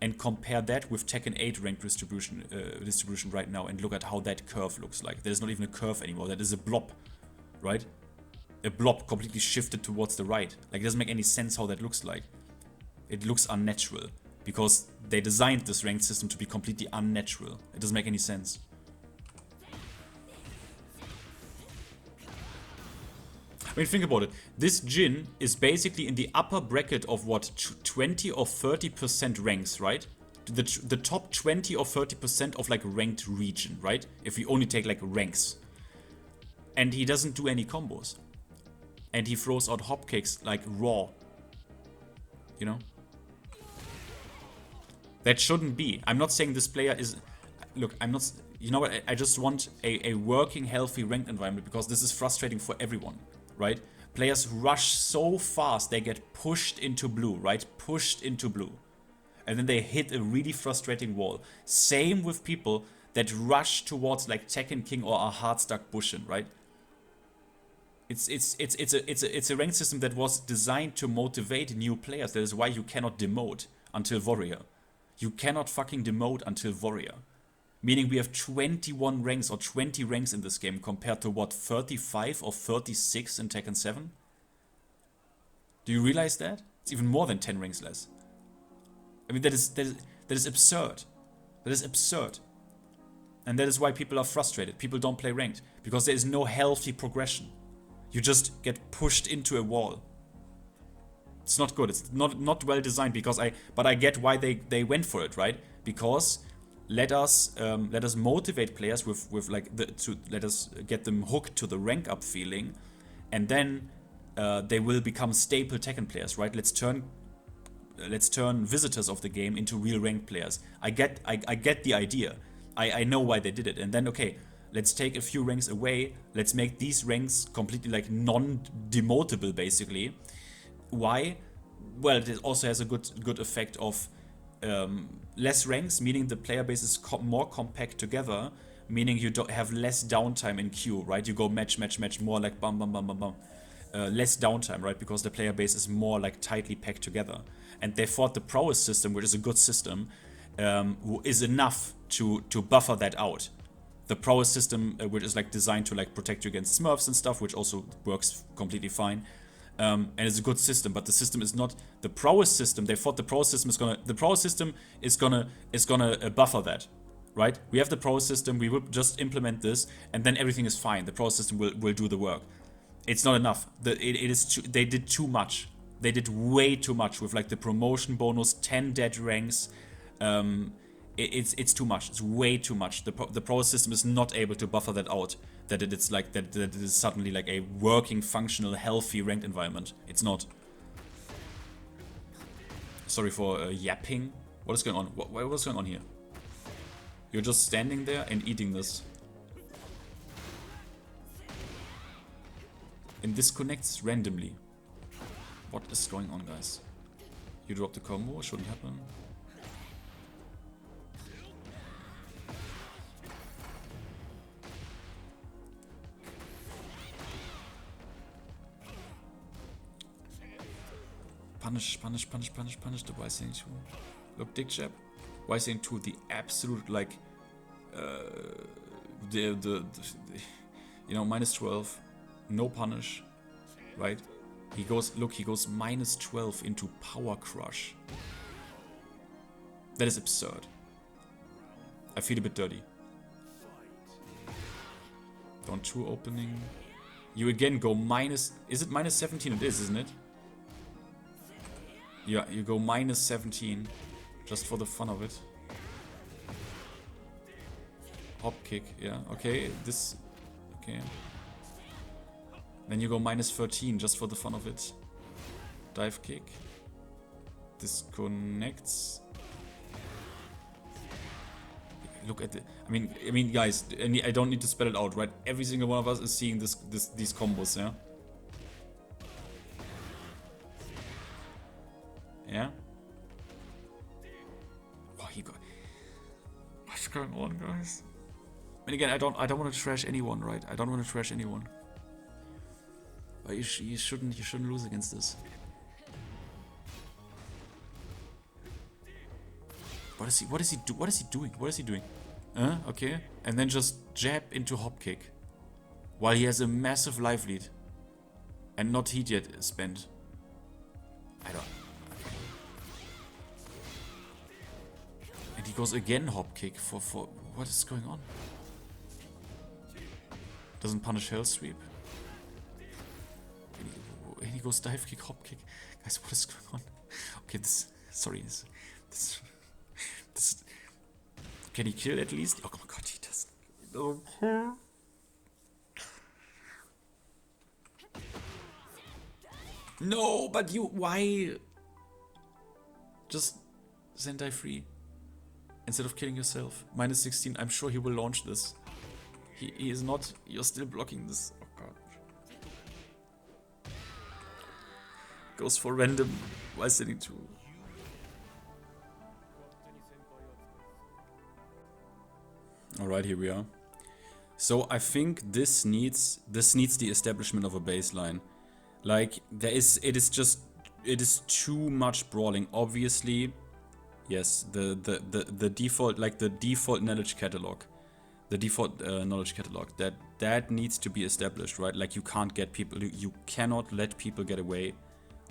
S1: and compare that with Tekken 8 rank distribution right now, and look at how that curve looks like. There's not even a curve anymore. That is a blob, right? A blob completely shifted towards the right. Like, it doesn't make any sense how that looks like. It looks unnatural because they designed this ranked system to be completely unnatural. It doesn't make any sense. I mean, think about it. This Jin is basically in the upper bracket of what, 20 or 30% ranks, right? The top 20 or 30% of like ranked region, right? If we only take like ranks. And he doesn't do any combos. And he throws out Hopekicks like raw. You know? That shouldn't be. I'm not saying this player is... Look, I'm not... You know what? I just want a working, healthy ranked environment, because this is frustrating for everyone. Right? Players rush so fast, they get pushed into blue, right? Pushed into blue. And then they hit a really frustrating wall. Same with people that rush towards like Tekken King or a hard stuck Bushin, right? It's a rank system that was designed to motivate new players. That is why you cannot demote until Warrior. You cannot fucking demote until Warrior. Meaning we have 21 ranks or 20 ranks in this game compared to what, 35 or 36 in Tekken 7? Do you realize that? It's even more than 10 ranks less. I mean, that is absurd. That is absurd. And that is why people are frustrated. People don't play ranked. Because there is no healthy progression. You just get pushed into a wall. It's not good. It's not well designed, but I get why they went for it, right? Because let us motivate players with like let us get them hooked to the rank up feeling, and then they will become staple Tekken players, right? Let's turn visitors of the game into real ranked players. I get the idea. I know why they did it. And then, okay, let's take a few ranks away. Let's make these ranks completely like non-demotable, basically. Why? Well, it also has a good effect of less ranks, meaning the player base is more compact together, meaning you don't have less downtime in queue, right? You go match, more like bum, bum, bum, bum, bum. Less downtime, right? Because the player base is more like tightly packed together. And they thought the prowess system, which is a good system, is enough to buffer that out. The prowess system, which is like designed to like protect you against smurfs and stuff, which also works completely fine. And it's a good system, but the system is not the prowess system. They thought the prowess system is gonna buffer that, right? We have the prowess system. We will just implement this, and then everything is fine. The prowess system will do the work. It's not enough. They did too much. They did way too much with like the promotion bonus, 10 dead ranks. It's too much. It's way too much. The prowess system is not able to buffer that out. That it is suddenly like a working, functional, healthy ranked environment. It's not. Sorry for yapping. What is going on? What's going on here? You're just standing there and eating this. And disconnects randomly. What is going on, guys? You dropped the combo. Shouldn't happen. Punish the Wising 2. Look, Dickjab. Wising 2, the absolute, like, you know, minus 12. No punish, right? He goes minus 12 into Power Crush. That is absurd. I feel a bit dirty. Down 2 opening. You again go minus... Is it minus 17? It is, isn't it? Yeah, you go minus 17. Just for the fun of it. Hopekick, yeah, okay, this... Okay. Then you go minus 13, just for the fun of it. Dive kick. Disconnects. Look at the... I mean, guys, I don't need to spell it out, right? Every single one of us is seeing these combos, yeah? Yeah? Oh, he got... What's going on, guys? And again, I don't want to trash anyone, right? I don't want to trash anyone. But you shouldn't lose against this. What is he doing? Okay. And then just jab into Hopekick. While he has a massive life lead. And not heat yet spent. I don't... And he goes again Hopekick for... What is going on? Doesn't punish Hell Sweep. And he goes dive kick, hop kick. Guys, what is going on? Okay, sorry, this can he kill at least? Oh my god, he doesn't. No, but why? Just Sentai free. Instead of killing yourself. Minus 16, I'm sure he will launch this. He is not. You're still blocking this. Oh god. Goes for random while sitting 2. Alright, here we are. So I think this needs the establishment of a baseline. Like it is too much brawling. Obviously, yes, the default, like the default knowledge catalog. The default knowledge catalog that needs to be established, right? Like you can't get people, you cannot let people get away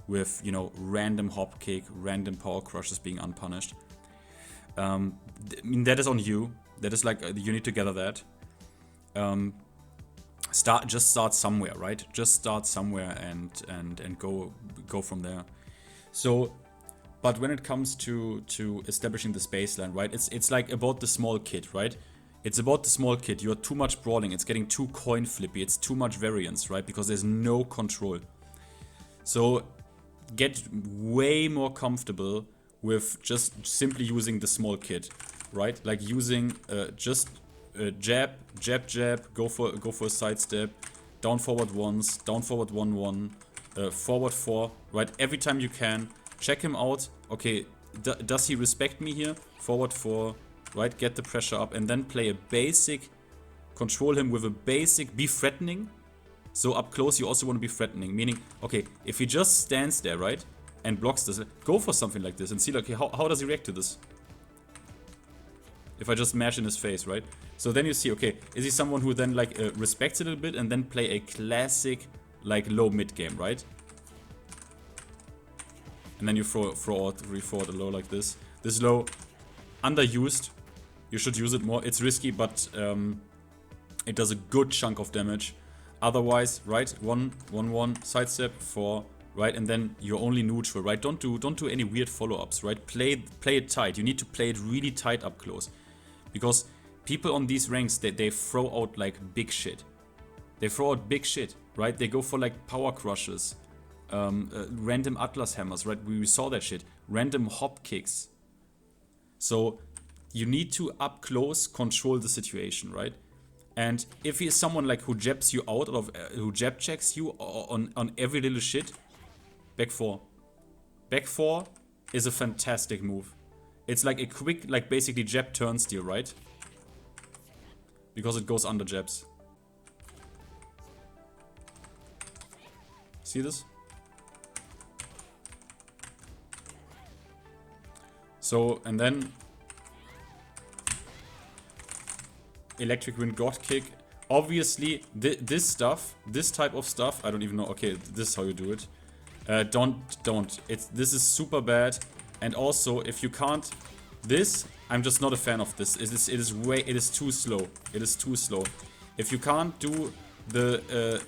S1: with, you know, random hop kick, random power crushes being unpunished. I mean, that is on you. That is like you need to gather that. Just start somewhere, right? Just start somewhere and go from there. So, but when it comes to establishing this baseline, right? It's like about the small kid, right? It's about the small kid. You're too much brawling. It's getting too coin flippy. It's too much variance, right? Because there's no control. So get way more comfortable with just simply using the small kid, right? Like using just jab, go for a sidestep, down forward once, down forward 1-1, forward 4, right? Every time you can, check him out. Okay, does he respect me here? Forward 4. Right, get the pressure up and then play a basic, control him with a basic, be threatening. So up close you also want to be threatening, meaning, okay, if he just stands there, right, and blocks this, go for something like this and see, like, okay, how does he react to this? If I just mash in his face, right? So then you see, okay, is he someone who then, like, respects it a little bit and then play a classic, like, low mid game, right? And then you throw forward a low like this. This low, underused. You should use it more. It's risky, but it does a good chunk of damage. Otherwise, right, 1-1, sidestep, 4, right, and then you're only neutral, right? Don't do any weird follow-ups, right? Play it tight. You need to play it really tight up close, because people on these ranks they throw out like big shit. They throw out big shit, right? They go for like power crushes, random Atlas hammers, right? We saw that shit. Random hop kicks. So you need to up close control the situation, right? And if he is someone like who jabs you out of who jab checks you on every little shit, back 4. Back 4 is a fantastic move. It's like a quick, like basically jab turn steal, right? Because it goes under jabs. See this? So, and then Electric Wind God Kick. Obviously, this stuff, this type of stuff, I don't even know. Okay, this is how you do it. Don't. This is super bad. And also, if you can't, this I'm just not a fan of this. It is too slow. It is too slow. If you can't do the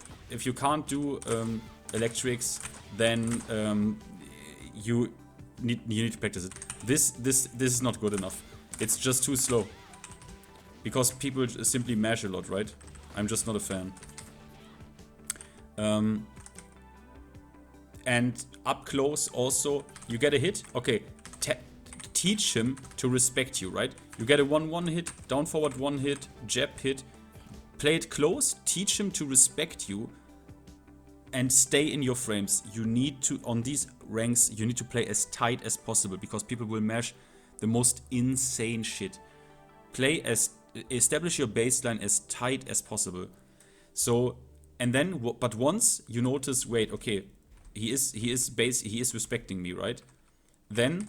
S1: electrics, then you need to practice it. This is not good enough. It's just too slow. Because people simply mash a lot, right? I'm just not a fan. And up close also, you get a hit. Okay, teach him to respect you, right? You get a 1-1 hit, down forward 1 hit, jab hit. Play it close, teach him to respect you, and stay in your frames. You need to, on these ranks, you need to play as tight as possible because people will mash the most insane shit. Establish your baseline as tight as possible. So, and then, but once you notice, wait, okay, he is respecting me, right? Then,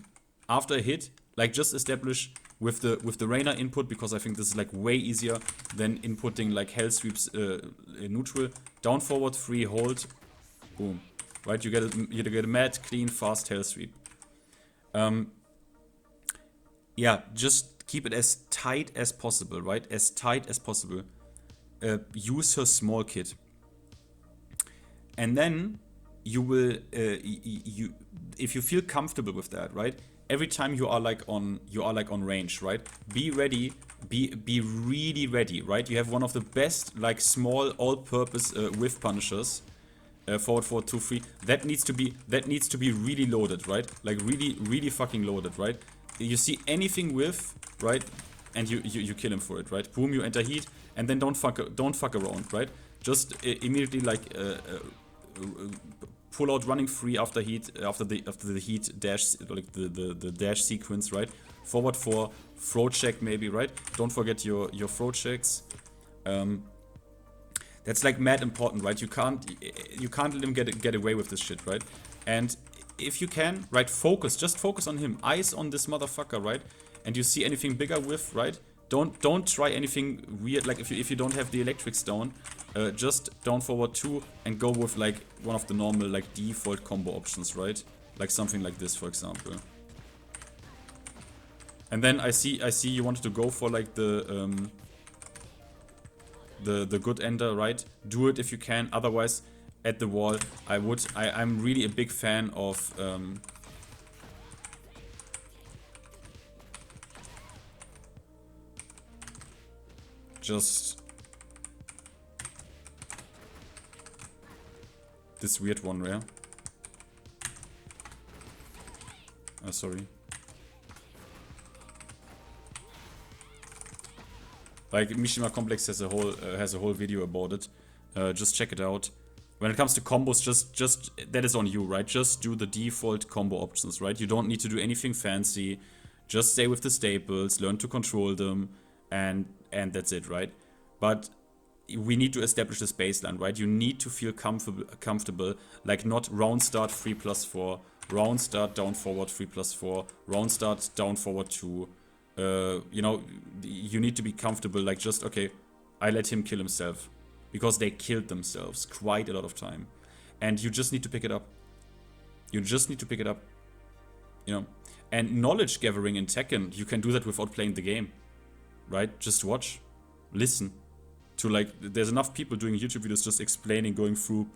S1: after a hit, like just establish with the reina input, because I think this is like way easier than inputting like hell sweeps in neutral. Down forward 3 hold, boom, right? You get a mad clean fast hell sweep. Yeah, just keep it as tight as possible, right? As tight as possible. Use her small kit, and then you will if you feel comfortable with that, right? Every time you are like on range, right? Be ready, be really ready, right? You have one of the best like small all-purpose whiff punishers, forward 2-3. That needs to be really loaded, right? Like really fucking loaded, right? You see anything with, right? And you kill him for it, right? Boom, you enter heat, and then don't fuck around, right? Just immediately like pull out running free after heat, after the heat dash, like the dash sequence, right? Forward 4, throw check maybe, right? Don't forget your throw checks. That's like mad important, right? You can't let him get away with this shit, right? And if you can, right, just focus on him. Eyes on this motherfucker, right? And you see anything bigger with, right? Don't try anything weird, like if you don't have the electrics down, just down forward 2 and go with like one of the normal like default combo options, right? Like something like this, for example. And then I see you wanted to go for like the good ender, right? Do it if you can. Otherwise, at the wall, I'm really a big fan of just this weird one, yeah? Oh, sorry. Like Mishima Complex has a whole video about it. Just check it out. When it comes to combos, just that is on you, right? Just do the default combo options, right? You don't need to do anything fancy. Just stay with the staples, learn to control them, and that's it, right? But we need to establish this baseline, right? You need to feel comfortable, like not round start 3+4, round start down forward 3+4, round start down forward 2. You know, you need to be comfortable, like just, okay, I let him kill himself. Because they killed themselves quite a lot of time. And you just need to pick it up. You just need to pick it up. You know? And knowledge gathering in Tekken, you can do that without playing the game. Right? Just watch. Listen. To like, there's enough people doing YouTube videos just explaining, going through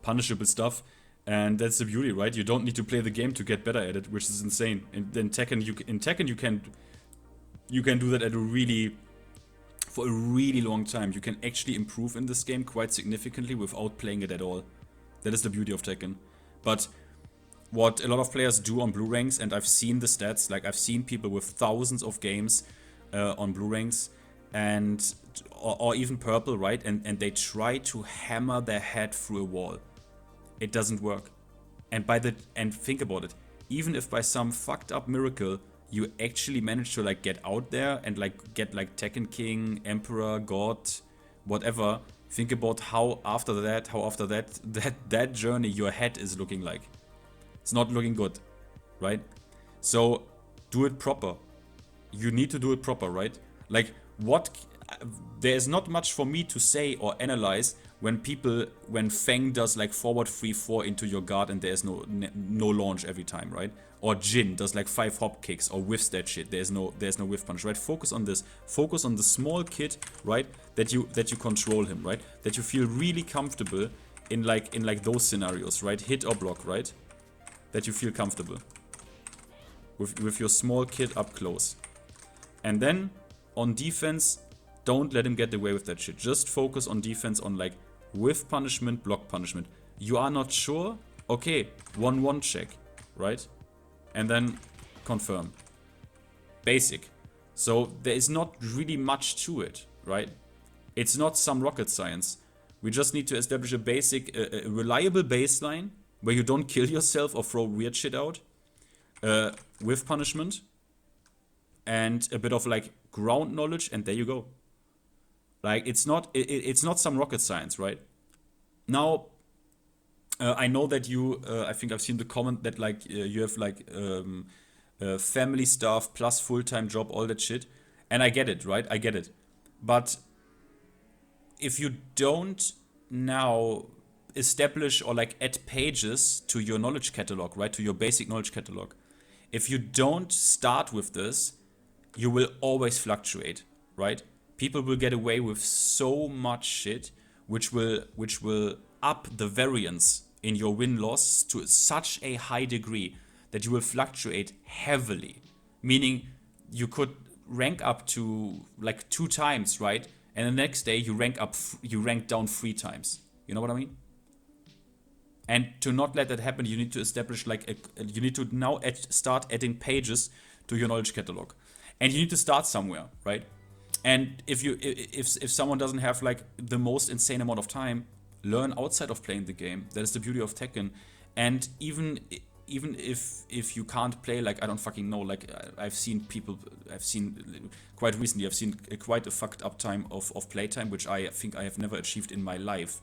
S1: punishable stuff. And that's the beauty, right? You don't need to play the game to get better at it, which is insane. In Tekken, you can do that at for a really long time. You can actually improve in this game quite significantly without playing it at all. That is the beauty of Tekken. But what a lot of players do on blue ranks, and I've seen the stats, like I've seen people with thousands of games on blue ranks, and or even purple, right? And they try to hammer their head through a wall. It doesn't work. And think about it. Even if by some fucked up miracle you actually manage to like get out there and like get like Tekken King, Emperor, God, whatever, think about how after that journey your head is looking like. It's not looking good, right? So do it proper. You need to do it proper, right? Like there is not much for me to say or analyze when Feng does like forward 3-4 into your guard and there's no launch every time, right? Or Jin does like 5 hop kicks or whiffs that shit. There's no whiff punch, right? Focus on this. Focus on the small kid, right? That you control him, right? That you feel really comfortable in like those scenarios, right? Hit or block, right? That you feel comfortable with your small kid up close. And then on defense, don't let him get away with that shit. Just focus on defense on like whiff punishment, block punishment. You are not sure? Okay, 1-1 check, right? And then confirm. Basic. So there is not really much to it, right? It's not some rocket science. We just need to establish a basic, a reliable baseline where you don't kill yourself or throw weird shit out. With punishment. And a bit of like ground knowledge, and there you go. Like it's not some rocket science, right? Now, I know that you, I think I've seen the comment that like you have like family stuff plus full-time job, all that shit, and I get it, right? I get it, but if you don't now establish or like add pages to your knowledge catalog, right? To your basic knowledge catalog, if you don't start with this, you will always fluctuate, right? People will get away with so much shit, which will up the variance in your win-loss to such a high degree that you will fluctuate heavily. Meaning you could rank up to like 2 times, right? And the next day you rank down 3 times. You know what I mean? And to not let that happen, you need to establish like you need to now start adding pages to your knowledge catalog. And you need to start somewhere, right? And if someone doesn't have like the most insane amount of time, learn outside of playing the game. That is the beauty of Tekken. And even if you can't play, like I don't fucking know, like I've seen quite recently, I've seen quite a fucked up time of playtime, which I think I have never achieved in my life.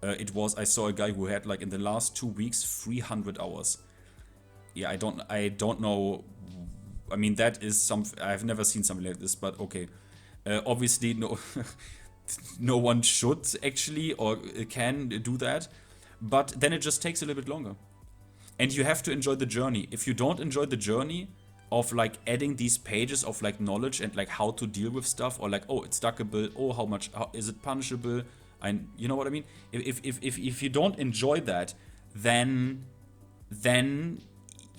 S1: I saw a guy who had like in the last 2 weeks 300 hours. Yeah, I don't know. I mean, that is something I've never seen something like this, but okay. Obviously, no one should actually or can do that, but then it just takes a little bit longer. And you have to enjoy the journey. If you don't enjoy the journey of like adding these pages of like knowledge and like how to deal with stuff, or like, oh, it's duckable, oh, how is it punishable? And you know what I mean? If you don't enjoy that, then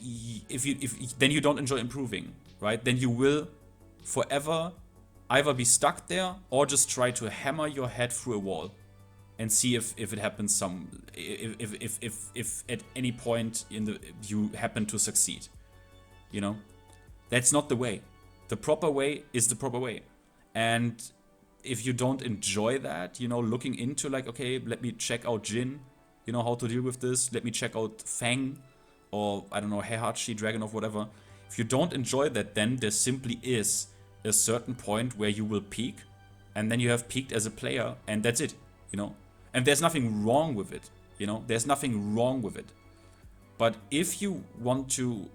S1: you don't enjoy improving, right? Then you will forever either be stuck there or just try to hammer your head through a wall and see if it happens if at any point you happen to succeed. You know? That's not the way. The proper way is the proper way. And if you don't enjoy that, you know, looking into like, okay, let me check out Jin, you know, how to deal with this, let me check out Feng, or I don't know, Heihachi, Dragunov, whatever. If you don't enjoy that, then there simply is a certain point where you will peak, and then you have peaked as a player, and that's it, you know. And there's nothing wrong with it, you know. There's nothing wrong with it. But if you want to,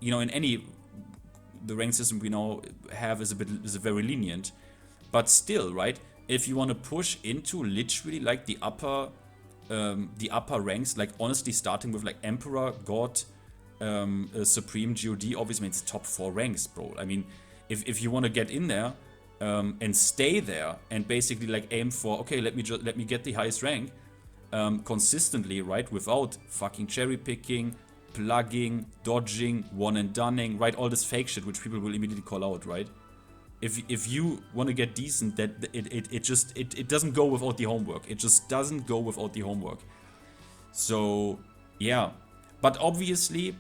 S1: you know, the rank system we now have is very lenient, but still, right? If you want to push into literally like the upper ranks, like honestly starting with like Emperor, God, Supreme, God, obviously it's top 4 ranks, bro. I mean, if you want to get in there and stay there and basically like aim for, okay, let me get the highest rank consistently, right? Without fucking cherry picking, plugging, dodging, one and doneing, right? All this fake shit which people will immediately call out, right? If you want to get decent, that it doesn't go without the homework. It just doesn't go without the homework. So yeah, but obviously,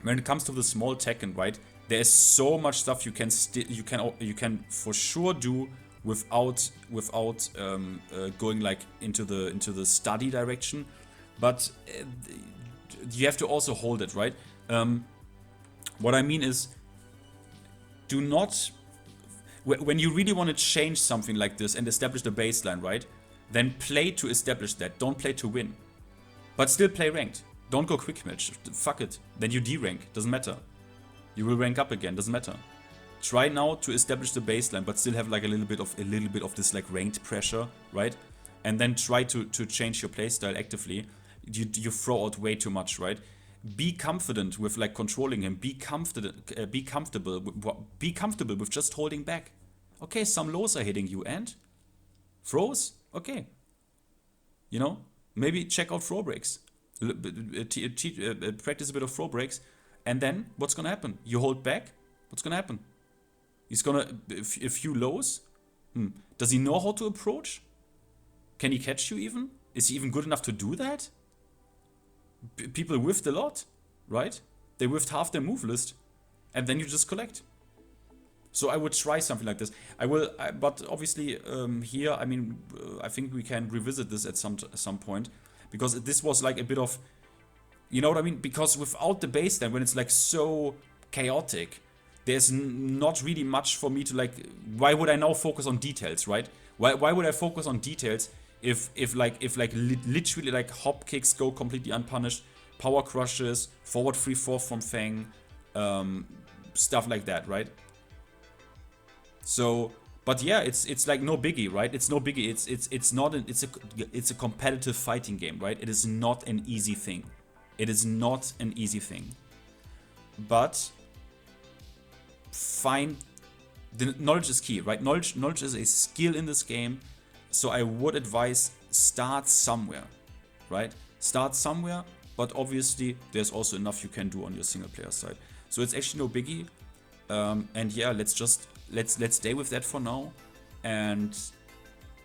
S1: when it comes to the small Tekken, right, there is so much stuff you can for sure do without going like into the study direction, but you have to also hold it, right? What I mean is, do not. When you really want to change something like this and establish the baseline, right? Then play to establish that. Don't play to win. But still play ranked. Don't go quick match. Fuck it. Then you D-rank. Doesn't matter. You will rank up again. Doesn't matter. Try now to establish the baseline, but still have like a little bit of this like ranked pressure, right? and then try to change your playstyle actively, you throw out way too much, right? Be confident with like controlling him. Be comfortable with just holding back. Okay, some lows are hitting you, and throws. Okay, you know, maybe check out throw breaks. Practice a bit of throw breaks, and then what's gonna happen? You hold back. What's gonna happen? He's gonna a few lows. Does he know how to approach? Can he catch you even? Is he even good enough to do that? People whiffed a lot, right? They whiffed half their move list, and then you just collect. So I would try something like this. But obviously here, I mean, I think we can revisit this at some point, because this was like a bit of, you know what I mean? Because without the baseline, when it's like so chaotic, there's not really much for me to like. Why would I now focus on details, right? Why would I focus on details if literally like hop kicks go completely unpunished, power crushes, forward 3-4 from Feng, stuff like that, right? So, but yeah, it's like no biggie, right? It's no biggie. It's a competitive fighting game, right? It is not an easy thing. It is not an easy thing. But the knowledge is key, right? Knowledge is a skill in this game. So I would advise start somewhere, right? Start somewhere, but obviously there's also enough you can do on your single player side. So it's actually no biggie. And yeah, let's stay with that for now, and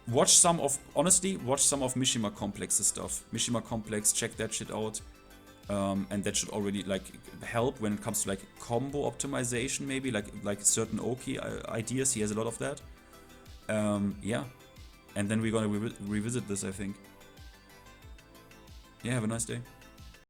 S1: watch some of Mishima Complex's stuff. Mishima Complex, check that shit out. And that should already like help when it comes to like combo optimization, maybe like certain Oki ideas. He has a lot of that. Yeah, and then we're gonna revisit this, I think. Yeah, have a nice day.